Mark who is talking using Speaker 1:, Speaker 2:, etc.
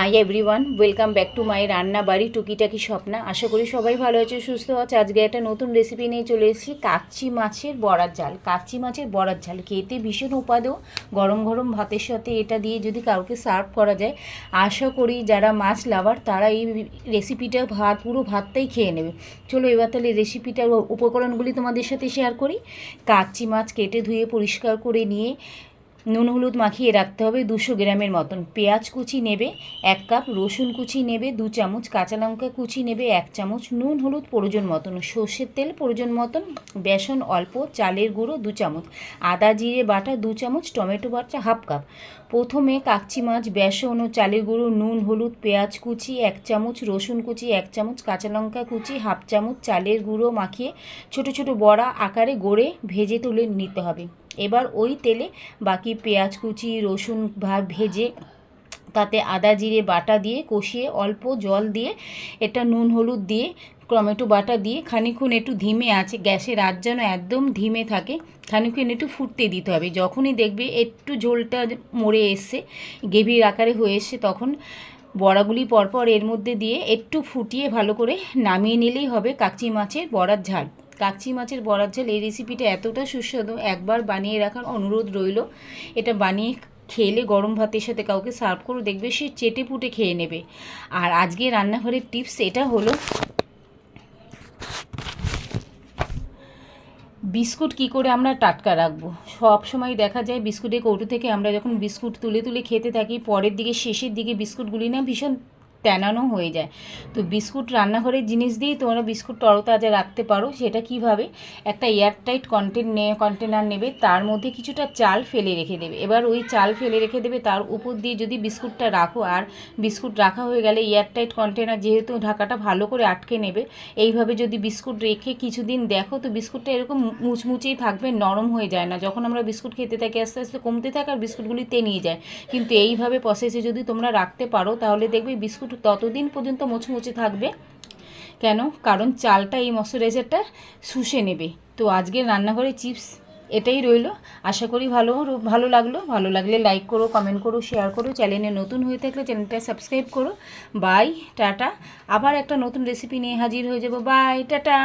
Speaker 1: Hi everyone, welcome back to my রান্না বাড়ি টুকিটাকি স্বপ্না। আশা করি সবাই ভালো আছে, সুস্থ আছে। আজকে একটা নতুন রেসিপি নিয়ে চলে এসেছি, কাচ্চি মাছের বড়ার ঝাল। কাচ্চি মাছের বড়ার ঝাল খেতে ভীষণ উপাদেয়। গরম গরম ভাতের সাথে এটা দিয়ে যদি কাউকে সার্ভ করা যায়, আশা করি যারা মাছ লাভার তারা এই রেসিপিটা পুরো ভাতটাই খেয়ে নেবে। চলো এবার তাহলে রেসিপিটার উপকরণগুলি তোমাদের সাথে শেয়ার করি। কাচ্চি মাছ কেটে ধুয়ে পরিষ্কার করে নিয়ে নুন হলুদ মাখিয়ে রাখতে হবে 200 গ্রামের মতন। পেঁয়াজ কুচি নেবে 1 কাপ, রসুন কুচি নেবে 2 চামচ, কাঁচা লঙ্কা কুচি নেবে 1 চামচ, নুন হলুদ প্রয়োজন মতন, সর্ষের তেল প্রয়োজন মতন, বেসন অল্প, চালের গুঁড়ো 2 চামচ, আদা জিরে বাটা 2 চামচ, টমেটো বাটা 1/2 কাপ। প্রথমে কাচ্চি মাছ বেসন ও চালের গুঁড়ো, নুন হলুদ, পেঁয়াজ কুচি 1 চামচ, রসুন কুচি 1 চামচ, কাঁচা লঙ্কা কুচি 1/2 চামচ, চালের গুঁড়ো মাখিয়ে ছোট ছোট বড়া আকারে গড়ে ভেজে তুলে নিতে হবে। এবার ওই তেলে বাকি পেঁয়াজ কুচি রসুন ভেজে তাতে আদা জিরে বাটা দিয়ে কষিয়ে অল্প জল দিয়ে এটা নুন হলুদ দিয়ে টমেটো বাটা দিয়ে খানিকক্ষণ একটু ধিমে আছে গ্যাসের আঁচ যেন একদম ধিমে থাকে, খানিকক্ষণ একটু ফুটতে দিতে হবে। যখনই দেখবে একটু ঝোলটা মরে এসছে, গ্রেভির আকারে হয়ে এসছে, তখন বড়াগুলি পরপর এর মধ্যে দিয়ে একটু ফুটিয়ে ভালো করে নামিয়ে নিলেই হবে কাচ্চি মাছের বড়ার ঝাল। কাচ্চি মাছের বড়ার ঝাল এই রেসিপিটা এতটা সুস্বাদু, একবার বানিয়ে রাখার অনুরোধ রইল। এটা বানিয়ে খেলে গরম ভাতের সাথে কাউকে সার্ভ করে দেখবে সে চেটে পুটে খেয়ে নেবে। আর আজকে রান্নাঘরের টিপস এটা হলো, বিস্কুট কি করে আমরা টাটকা রাখবো। সব সময় দেখা যায় বিস্কুটের কৌটো থেকে আমরা যখন বিস্কুট তুলে তুলে খেতে থাকি, পরের দিকে শেষের দিকে বিস্কুটগুলি না ভীষণ তেনানো হয়ে যায়। তো বিস্কুট রান্নাঘরের জিনিস দিয়েই তোমরা বিস্কুট তরতাজা রাখতে পারো। সেটা কিভাবে, একটা এয়ারটাইট কন্টেনার নেবে, তার মধ্যে কিছুটা চাল ফেলে রেখে দেবে। এবার ওই চাল ফেলে রেখে দেবে, তার উপর দিয়ে যদি বিস্কুটটা রাখো, আর বিস্কুট রাখা হয়ে গেলে এয়ারটাইট কন্টেনার যেহেতু ঢাকাটা ভালো করে আটকে নেবে, এইভাবে যদি বিস্কুট রেখে কিছুদিন দেখো তো বিস্কুটটা এরকম মুচমুচেই থাকবে, নরম হয়ে যায় না। যখন আমরা বিস্কুট খেতে থাকি আস্তে আস্তে কমতে থাকে আর বিস্কুটগুলি তেনিয়ে যায়। কিন্তু এইভাবে প্রসেসে যদি তোমরা রাখতে পারো তাহলে দেখবে বিস্কুট ততদিন পর্যন্ত মুচমুচে থাকবে। কেন? কারণ চালটা এই ময়শ্চারাইজারটা শুষে নেবে। তো আজকের রান্নাঘরে চিপস এটাই রইল। আশা করি ভালো লাগলে লাইক করো, কমেন্ট করো, শেয়ার করো। চ্যানেলে নতুন হয়ে থাকলে চ্যানেলটা সাবস্ক্রাইব করো। Bye, tata. আবার একটা নতুন রেসিপি নিয়ে হাজির হয়ে যাব। Bye, tata.